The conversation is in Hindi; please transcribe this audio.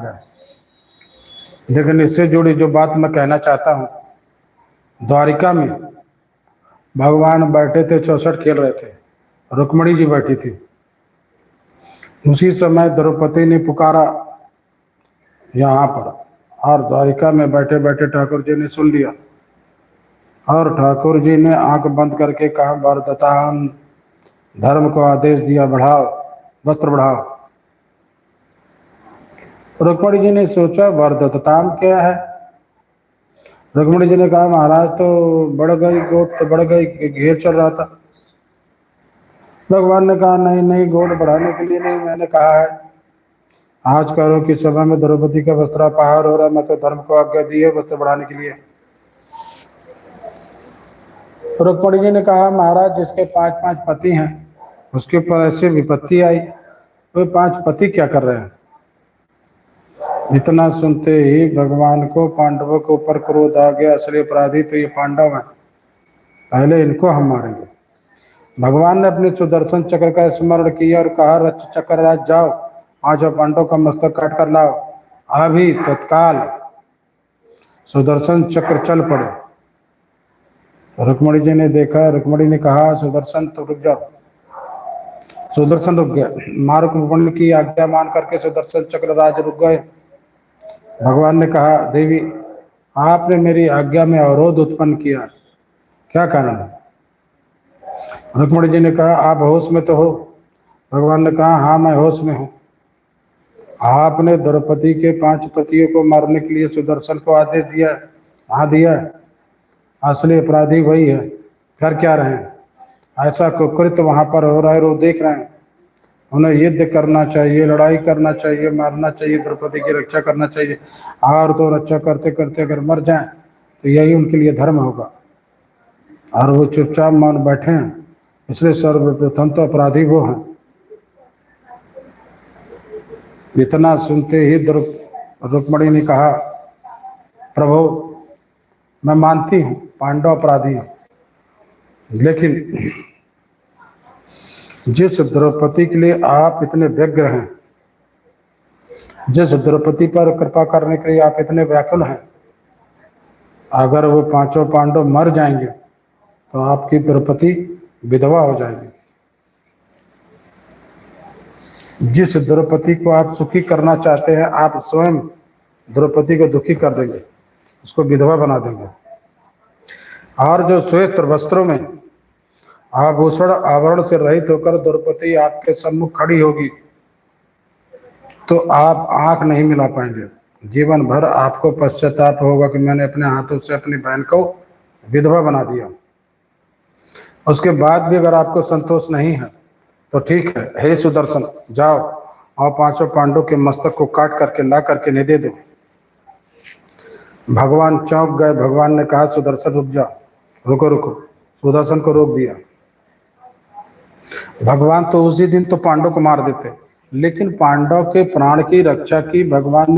है। लेकिन इससे जुड़ी जो बात मैं कहना चाहता हूँ, द्वारिका में भगवान बैठे थे, 64 खेल रहे थे, रुक्मणी जी बैठी थी। उसी समय द्रौपदी ने पुकारा यहाँ पर, और द्वारिका में बैठे बैठे ठाकुर जी ने सुन लिया, और ठाकुर जी ने आंख बंद करके कहा, वरदताम, धर्म को आदेश दिया, बढ़ाओ, वस्त्र बढ़ाओ। रुक्मणी जी ने सोचा वरदताम क्या है। रुक्मणी जी ने कहा, महाराज तो बढ़ गई गोट, तो बढ़ गई, घेर चल रहा था। भगवान ने कहा, नहीं नहीं, गोट बढ़ाने के लिए नहीं, मैंने कहा है आज करो कि सभा में द्रौपदी का वस्त्रापहार हो रहा है, मैं तो धर्म को आज्ञा दी है वस्त्र बढ़ाने के लिए। रुक्मणी जी ने कहा, महाराज जिसके 5-5 पति हैं उसके ऊपर ऐसे विपत्ति आई, वो 5 पति क्या कर रहे हैं। इतना सुनते ही भगवान को पांडवों के ऊपर क्रोध आ गया। असली अपराधी तो ये पांडव हैं, पहले इनको हम मारेंगे। भगवान ने अपने सुदर्शन चक्र का स्मरण किया और कहा, रच चक्र राज जाओ, 5 पांडव का मस्तक काट कर लाओ। अभी तत्काल सुदर्शन चक्र चल पड़े। रुक्मणी जी ने देखा, रुक्मणी ने कहा, सुदर्शन तो रुक जाओ। सुदर्शन रुक गया। माँ रुक्मणी की आज्ञा मान करके सुदर्शन चक्र राज रुक गए। भगवान ने कहा, देवी आपने मेरी आज्ञा में अवरोध उत्पन्न किया, क्या कारण है। रुक्मणी जी ने कहा, आप होश में तो हो। भगवान ने कहा, हाँ मैं होश में हूँ। आपने द्रौपदी के 5 पतियों को मारने के लिए सुदर्शन को आदेश दिया, हाँ दिया है। असली अपराधी वही है, कर क्या रहे हैं। ऐसा कुकृत्य वहाँ पर हो रहा है, वो देख रहे हैं। उन्हें युद्ध करना चाहिए, लड़ाई करना चाहिए, मारना चाहिए, द्रौपदी की रक्षा करना चाहिए। और तो रक्षा करते करते अगर मर जाएं तो यही उनके लिए धर्म होगा, और वो चुपचाप मान बैठे हैं। इसलिए सर्वप्रथम तो अपराधी वो हैं। इतना सुनते ही रुक्मणी ने कहा, प्रभु मैं मानती हूँ पांडव अपराधी हूँ, लेकिन जिस द्रौपदी के लिए आप इतने व्यग्र हैं, जिस द्रौपदी पर कृपा करने के लिए आप इतने व्याकुल हैं, अगर वो 5 पांडव मर जाएंगे तो आपकी द्रौपदी विधवा हो जाएगी। जिस द्रौपदी को आप सुखी करना चाहते हैं, आप स्वयं द्रौपदी को दुखी कर देंगे, उसको विधवा बना देंगे। और जो श्वेत वस्त्रों में आभूषण आवरण से रहित होकर द्रौपदी आपके सम्मुख खड़ी होगी तो आप आंख नहीं मिला पाएंगे। जीवन भर आपको पश्चाताप होगा कि मैंने अपने हाथों से अपनी बहन को विधवा बना दिया। उसके बाद भी अगर आपको संतोष नहीं है तो ठीक है, हे सुदर्शन जाओ और 5 पांडवों के मस्तक को काट करके ला करके नहीं दे दो। भगवान चौंक गए। भगवान ने कहा, सुदर्शन रुक जा, रुको रुको। सुदर्शन को रोक दिया। भगवान तो उसी दिन तो पांडव को मार देते, लेकिन पांडव के प्राण की रक्षा की भगवान